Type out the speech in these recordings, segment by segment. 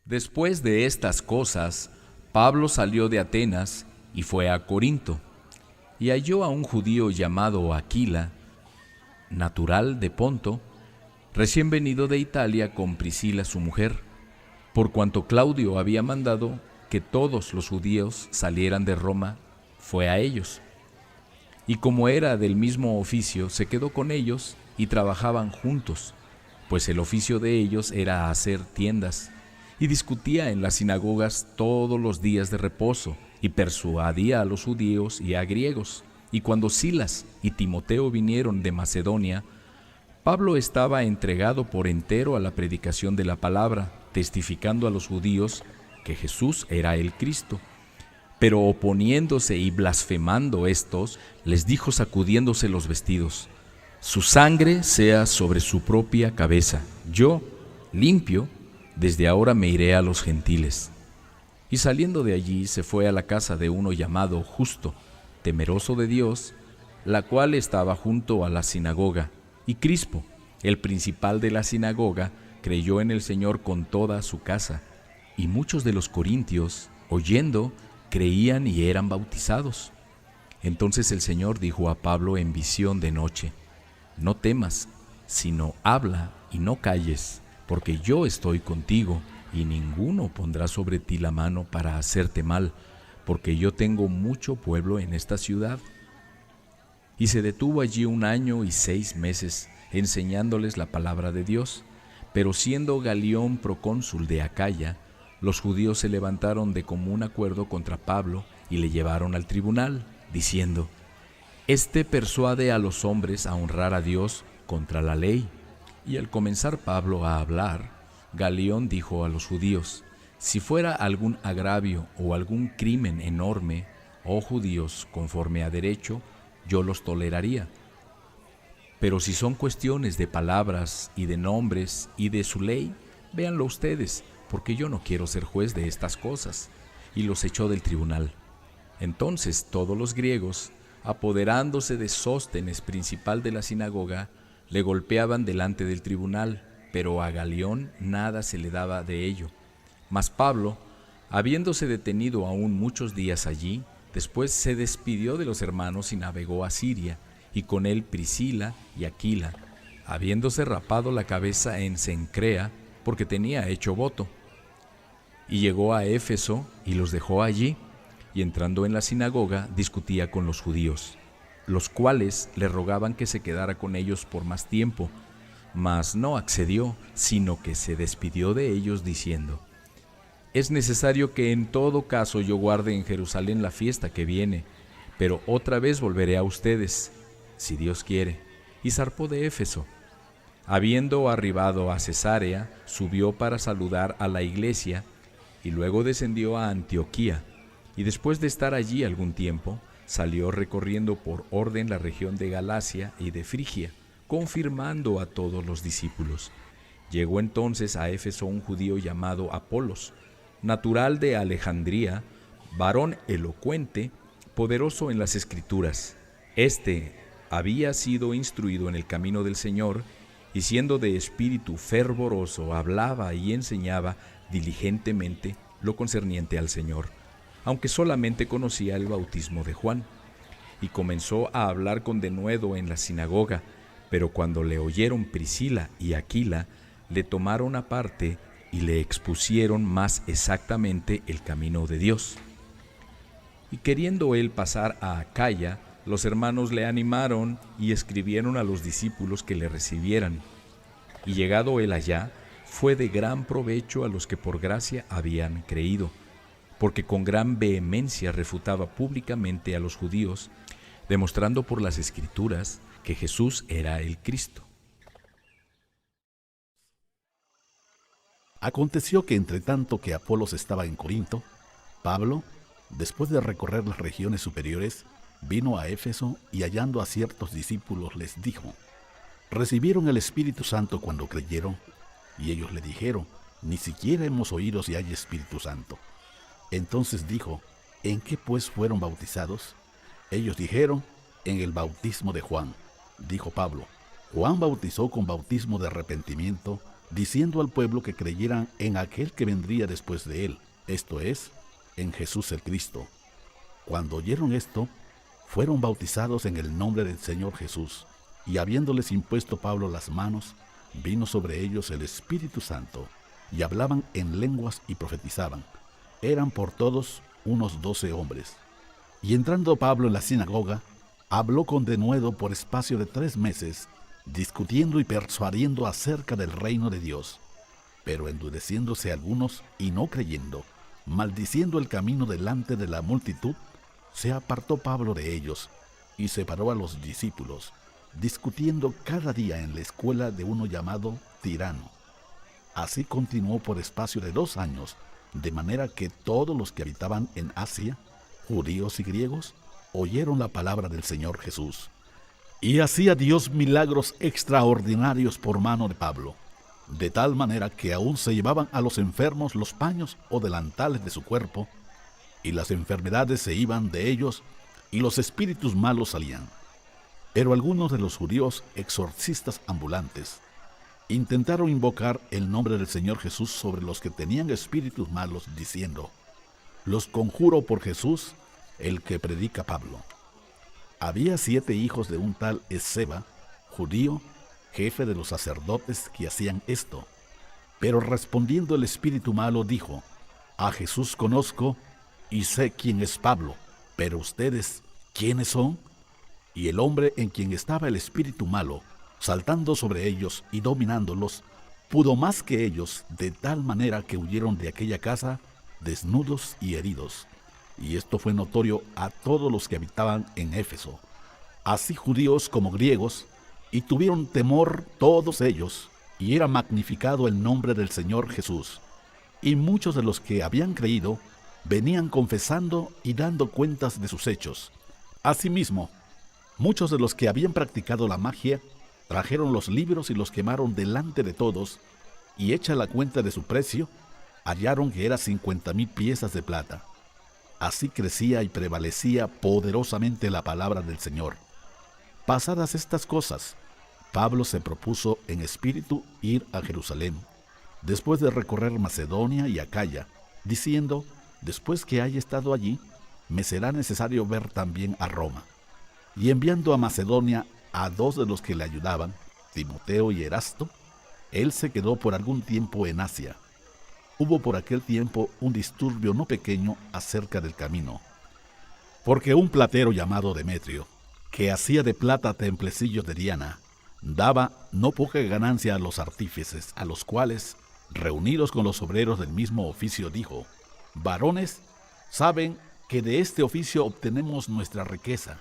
Después de estas cosas, Pablo salió de Atenas y fue a Corinto, y halló a un judío llamado Aquila, natural de Ponto, recién venido de Italia con Priscila su mujer, por cuanto Claudio había mandado que todos los judíos salieran de Roma, fue a ellos. Y como era del mismo oficio, se quedó con ellos y trabajaban juntos, pues el oficio de ellos era hacer tiendas, y discutía en las sinagogas todos los días de reposo, y persuadía a los judíos y a griegos. Y cuando Silas y Timoteo vinieron de Macedonia, Pablo estaba entregado por entero a la predicación de la palabra, testificando a los judíos que Jesús era el Cristo. Pero oponiéndose y blasfemando estos, les dijo sacudiéndose los vestidos: su sangre sea sobre su propia cabeza. Yo, limpio, desde ahora me iré a los gentiles. Y saliendo de allí se fue a la casa de uno llamado Justo, temeroso de Dios, la cual estaba junto a la sinagoga. Y Crispo, el principal de la sinagoga, creyó en el Señor con toda su casa. Y muchos de los corintios, oyendo, creían y eran bautizados. Entonces el Señor dijo a Pablo en visión de noche: no temas, sino habla y no calles, porque yo estoy contigo, y ninguno pondrá sobre ti la mano para hacerte mal, porque yo tengo mucho pueblo en esta ciudad. Y se detuvo allí 1 año y 6 meses, enseñándoles la palabra de Dios. Pero siendo Galión procónsul de Acaya, los judíos se levantaron de común acuerdo contra Pablo y le llevaron al tribunal, diciendo: este persuade a los hombres a honrar a Dios contra la ley. Y al comenzar Pablo a hablar, Galión dijo a los judíos: si fuera algún agravio o algún crimen enorme, oh judíos, conforme a derecho, yo los toleraría. Pero si son cuestiones de palabras y de nombres y de su ley, véanlo ustedes, porque yo no quiero ser juez de estas cosas. Y los echó del tribunal. Entonces todos los griegos, apoderándose de Sóstenes, principal de la sinagoga, le golpeaban delante del tribunal, pero a Galión nada se le daba de ello. Mas Pablo, habiéndose detenido aún muchos días allí, después se despidió de los hermanos y navegó a Siria, y con él Priscila y Aquila, habiéndose rapado la cabeza en Cencrea, porque tenía hecho voto. Y llegó a Éfeso y los dejó allí, y entrando en la sinagoga discutía con los judíos, los cuales le rogaban que se quedara con ellos por más tiempo, mas no accedió, sino que se despidió de ellos diciendo: es necesario que en todo caso yo guarde en Jerusalén la fiesta que viene, pero otra vez volveré a ustedes, si Dios quiere. Y zarpó de Éfeso. Habiendo arribado a Cesarea, subió para saludar a la iglesia, y luego descendió a Antioquía, y después de estar allí algún tiempo, salió recorriendo por orden la región de Galacia y de Frigia, confirmando a todos los discípulos. Llegó entonces a Éfeso un judío llamado Apolos, natural de Alejandría, varón elocuente, poderoso en las Escrituras. Este había sido instruido en el camino del Señor, y siendo de espíritu fervoroso, hablaba y enseñaba diligentemente lo concerniente al Señor, aunque solamente conocía el bautismo de Juan. Y comenzó a hablar con denuedo en la sinagoga, pero cuando le oyeron Priscila y Aquila, le tomaron aparte y le expusieron más exactamente el camino de Dios. Y queriendo él pasar a Acaya, los hermanos le animaron y escribieron a los discípulos que le recibieran. Y llegado él allá, fue de gran provecho a los que por gracia habían creído, porque con gran vehemencia refutaba públicamente a los judíos, demostrando por las Escrituras que Jesús era el Cristo. Aconteció que entre tanto que Apolos estaba en Corinto, Pablo, después de recorrer las regiones superiores, vino a Éfeso y hallando a ciertos discípulos les dijo: ¿recibieron el Espíritu Santo cuando creyeron? Y ellos le dijeron: ni siquiera hemos oído si hay Espíritu Santo. Entonces dijo: ¿en qué pues fueron bautizados? Ellos dijeron: en el bautismo de Juan. Dijo Pablo: Juan bautizó con bautismo de arrepentimiento, diciendo al pueblo que creyeran en aquel que vendría después de él, esto es, en Jesús el Cristo. Cuando oyeron esto, fueron bautizados en el nombre del Señor Jesús, y habiéndoles impuesto Pablo las manos, vino sobre ellos el Espíritu Santo, y hablaban en lenguas y profetizaban. Eran por todos unos 12 hombres. Y entrando Pablo en la sinagoga, habló con denuedo por espacio de 3 meses, discutiendo y persuadiendo acerca del reino de Dios. Pero endureciéndose algunos y no creyendo, maldiciendo el camino delante de la multitud, se apartó Pablo de ellos y separó a los discípulos, discutiendo cada día en la escuela de uno llamado Tirano. Así continuó por espacio de 2 años, de manera que todos los que habitaban en Asia, judíos y griegos, oyeron la palabra del Señor Jesús. Y hacía Dios milagros extraordinarios por mano de Pablo, de tal manera que aún se llevaban a los enfermos los paños o delantales de su cuerpo, y las enfermedades se iban de ellos, y los espíritus malos salían. Pero algunos de los judíos exorcistas ambulantes intentaron invocar el nombre del Señor Jesús sobre los que tenían espíritus malos, diciendo: los conjuro por Jesús, el que predica Pablo. Había 7 hijos de un tal Esceva, judío, jefe de los sacerdotes, que hacían esto. Pero respondiendo el espíritu malo dijo: a Jesús conozco y sé quién es Pablo, pero ustedes, ¿quiénes son? Y el hombre en quien estaba el espíritu malo, saltando sobre ellos y dominándolos, pudo más que ellos, de tal manera que huyeron de aquella casa desnudos y heridos. Y esto fue notorio a todos los que habitaban en Éfeso, así judíos como griegos, y tuvieron temor todos ellos, y era magnificado el nombre del Señor Jesús. Y muchos de los que habían creído venían confesando y dando cuentas de sus hechos. Asimismo, muchos de los que habían practicado la magia trajeron los libros y los quemaron delante de todos, y hecha la cuenta de su precio, hallaron que era 50,000 piezas de plata. Así crecía y prevalecía poderosamente la palabra del Señor. Pasadas estas cosas, Pablo se propuso en espíritu ir a Jerusalén, después de recorrer Macedonia y Acaya, diciendo: después que haya estado allí, me será necesario ver también a Roma. Y enviando a Macedonia a 2 de los que le ayudaban, Timoteo y Erasto, él se quedó por algún tiempo en Asia. Hubo por aquel tiempo un disturbio no pequeño acerca del camino, porque un platero llamado Demetrio, que hacía de plata templecillos de Diana, daba no poca ganancia a los artífices, a los cuales, reunidos con los obreros del mismo oficio, dijo: varones, saben que de este oficio obtenemos nuestra riqueza,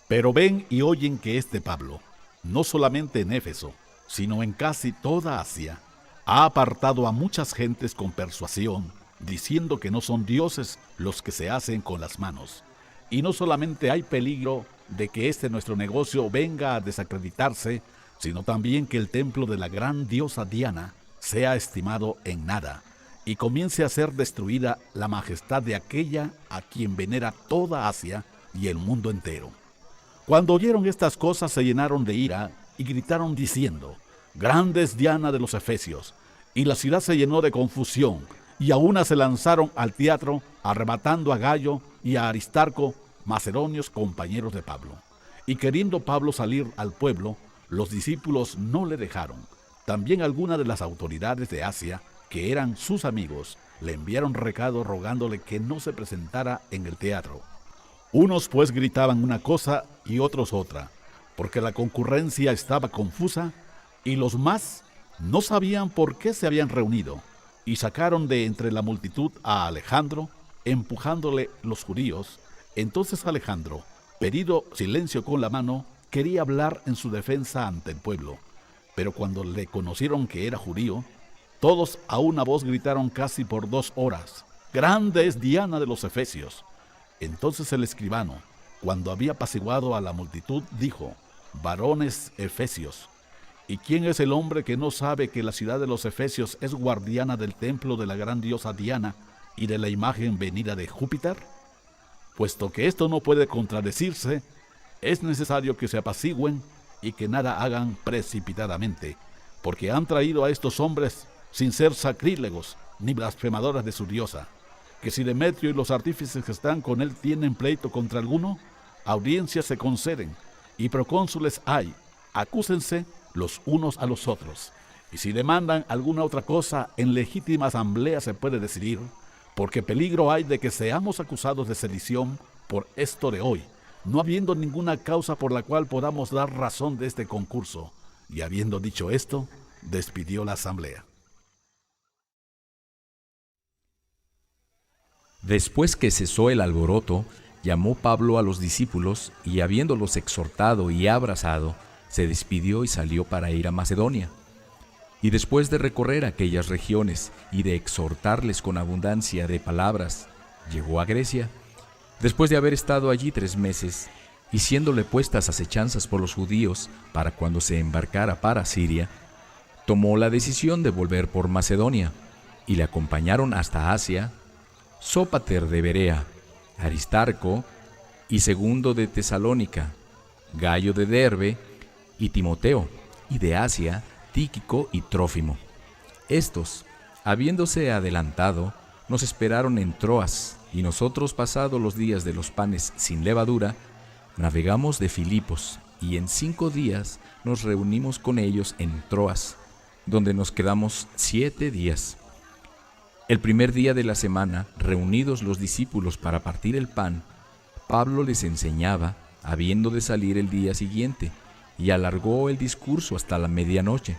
pero ven y oyen que este Pablo, no solamente en Éfeso, sino en casi toda Asia, ha apartado a muchas gentes con persuasión, diciendo que no son dioses los que se hacen con las manos. Y no solamente hay peligro de que este nuestro negocio venga a desacreditarse, sino también que el templo de la gran diosa Diana sea estimado en nada, y comience a ser destruida la majestad de aquella a quien venera toda Asia y el mundo entero. Cuando oyeron estas cosas se llenaron de ira y gritaron diciendo: grande es Diana de los Efesios. Y la ciudad se llenó de confusión, y a una se lanzaron al teatro, arrebatando a Gayo y a Aristarco, macedonios compañeros de Pablo. Y queriendo Pablo salir al pueblo, los discípulos no le dejaron. También algunas de las autoridades de Asia, que eran sus amigos, le enviaron recado rogándole que no se presentara en el teatro. Unos pues gritaban una cosa y otros otra, porque la concurrencia estaba confusa, y los más no sabían por qué se habían reunido, y sacaron de entre la multitud a Alejandro, empujándole los judíos. Entonces Alejandro, pedido silencio con la mano, quería hablar en su defensa ante el pueblo, pero cuando le conocieron que era judío, todos a una voz gritaron casi por 2 horas: grande es Diana de los Efesios. Entonces el escribano, cuando había apaciguado a la multitud, dijo: varones efesios, ¿y quién es el hombre que no sabe que la ciudad de los Efesios es guardiana del templo de la gran diosa Diana y de la imagen venida de Júpiter? Puesto que esto no puede contradecirse, es necesario que se apacigüen y que nada hagan precipitadamente, porque han traído a estos hombres sin ser sacrílegos ni blasfemadores de su diosa, que si Demetrio y los artífices que están con él tienen pleito contra alguno, audiencias se conceden, y procónsules hay, acúsense los unos a los otros, y si demandan alguna otra cosa, en legítima asamblea se puede decidir, porque peligro hay de que seamos acusados de sedición por esto de hoy, no habiendo ninguna causa por la cual podamos dar razón de este concurso. Y habiendo dicho esto, despidió la asamblea. Después que cesó el alboroto, llamó Pablo a los discípulos y, habiéndolos exhortado y abrazado, se despidió y salió para ir a Macedonia. Y después de recorrer aquellas regiones y de exhortarles con abundancia de palabras, llegó a Grecia. Después de haber estado allí 3 meses, y siéndole puestas acechanzas por los judíos para cuando se embarcara para Siria, tomó la decisión de volver por Macedonia, y le acompañaron hasta Asia Sópater de Berea, Aristarco y Segundo de Tesalónica, Gayo de Derbe y Timoteo, y de Asia Tíquico y Trófimo. Estos, habiéndose adelantado, nos esperaron en Troas, y nosotros, pasados los días de los panes sin levadura, navegamos de Filipos, y en 5 días nos reunimos con ellos en Troas, donde nos quedamos 7 días. El primer día de la semana, reunidos los discípulos para partir el pan, Pablo les enseñaba, habiendo de salir el día siguiente, y alargó el discurso hasta la medianoche.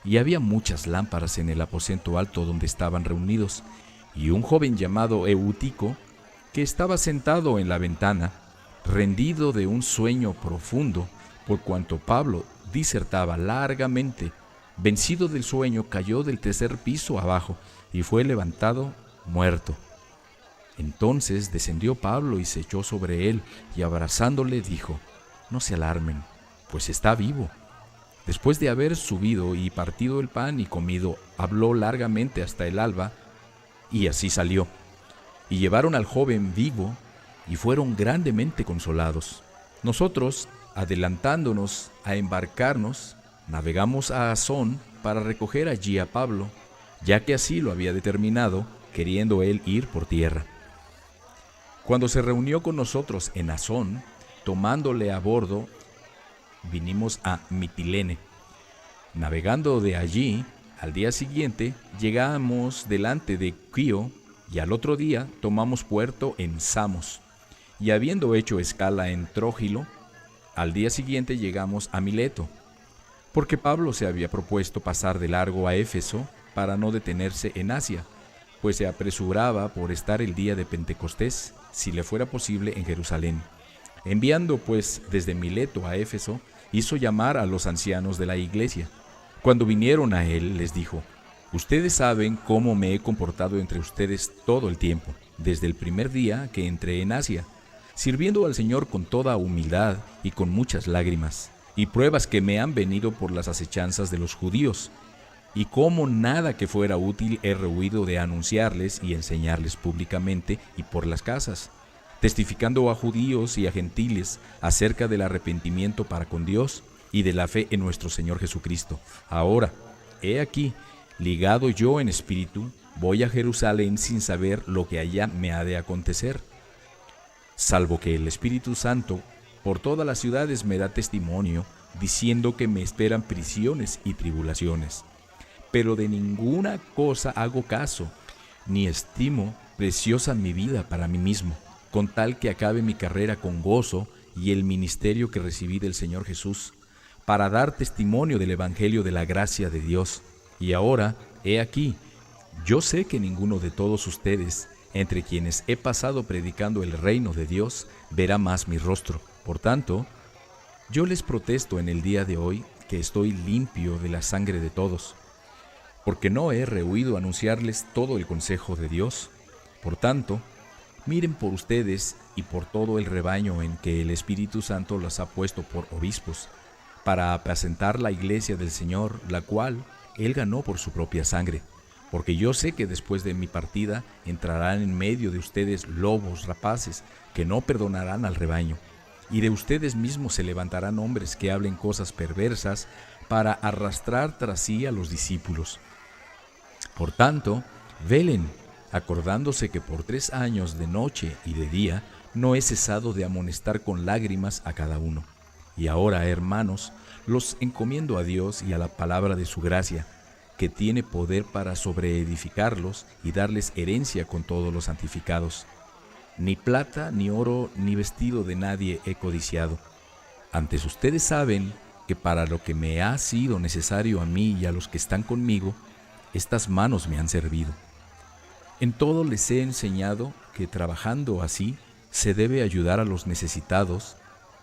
Y había muchas lámparas en el aposento alto donde estaban reunidos, y un joven llamado Eutico, que estaba sentado en la ventana, rendido de un sueño profundo, por cuanto Pablo disertaba largamente, vencido del sueño, cayó del 3er piso abajo, y fue levantado muerto. Entonces descendió Pablo y se echó sobre él, y abrazándole dijo: «No se alarmen, pues está vivo». Después de haber subido y partido el pan y comido, habló largamente hasta el alba, y así salió. Y llevaron al joven vivo, y fueron grandemente consolados. Nosotros, adelantándonos a embarcarnos, navegamos a Asón para recoger allí a Pablo, ya que así lo había determinado, queriendo él ir por tierra. Cuando se reunió con nosotros en Asón, tomándole a bordo, vinimos a Mitilene. Navegando de allí, al día siguiente, llegamos delante de Quío, y al otro día tomamos puerto en Samos. Y habiendo hecho escala en Trógilo, al día siguiente llegamos a Mileto, porque Pablo se había propuesto pasar de largo a Éfeso para no detenerse en Asia, pues se apresuraba por estar el día de Pentecostés, si le fuera posible, en Jerusalén. Enviando pues desde Mileto a Éfeso, hizo llamar a los ancianos de la iglesia. Cuando vinieron a él, les dijo: «Ustedes saben cómo me he comportado entre ustedes todo el tiempo, desde el primer día que entré en Asia, sirviendo al Señor con toda humildad y con muchas lágrimas, y pruebas que me han venido por las acechanzas de los judíos, y cómo nada que fuera útil he rehuido de anunciarles y enseñarles públicamente y por las casas, testificando a judíos y a gentiles acerca del arrepentimiento para con Dios y de la fe en nuestro Señor Jesucristo. Ahora, he aquí, ligado yo en espíritu, voy a Jerusalén sin saber lo que allá me ha de acontecer, salvo que el Espíritu Santo por todas las ciudades me da testimonio, diciendo que me esperan prisiones y tribulaciones. Pero de ninguna cosa hago caso, ni estimo preciosa mi vida para mí mismo, con tal que acabe mi carrera con gozo y el ministerio que recibí del Señor Jesús, para dar testimonio del Evangelio de la gracia de Dios. Y ahora, he aquí, yo sé que ninguno de todos ustedes, entre quienes he pasado predicando el reino de Dios, verá más mi rostro. Por tanto, yo les protesto en el día de hoy que estoy limpio de la sangre de todos, porque no he rehuido anunciarles todo el consejo de Dios. Por tanto, miren por ustedes y por todo el rebaño en que el Espíritu Santo los ha puesto por obispos, para apacentar la iglesia del Señor, la cual Él ganó por su propia sangre. Porque yo sé que después de mi partida entrarán en medio de ustedes lobos rapaces que no perdonarán al rebaño, y de ustedes mismos se levantarán hombres que hablen cosas perversas para arrastrar tras sí a los discípulos. Por tanto, velen, acordándose que por 3 años de noche y de día no he cesado de amonestar con lágrimas a cada uno. Y ahora, hermanos, los encomiendo a Dios y a la palabra de su gracia, que tiene poder para sobreedificarlos y darles herencia con todos los santificados. Ni plata, ni oro, ni vestido de nadie he codiciado. Antes ustedes saben que para lo que me ha sido necesario a mí y a los que están conmigo, estas manos me han servido. En todo les he enseñado que trabajando así se debe ayudar a los necesitados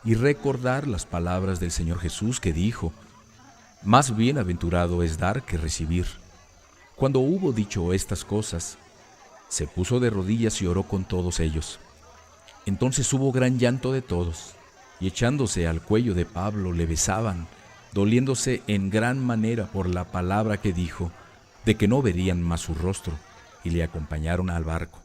y recordar las palabras del Señor Jesús que dijo: más bienaventurado es dar que recibir. Cuando hubo dicho estas cosas, se puso de rodillas y oró con todos ellos. Entonces hubo gran llanto de todos, y echándose al cuello de Pablo le besaban, doliéndose en gran manera por la palabra que dijo, de que no verían más su rostro, y le acompañaron al barco.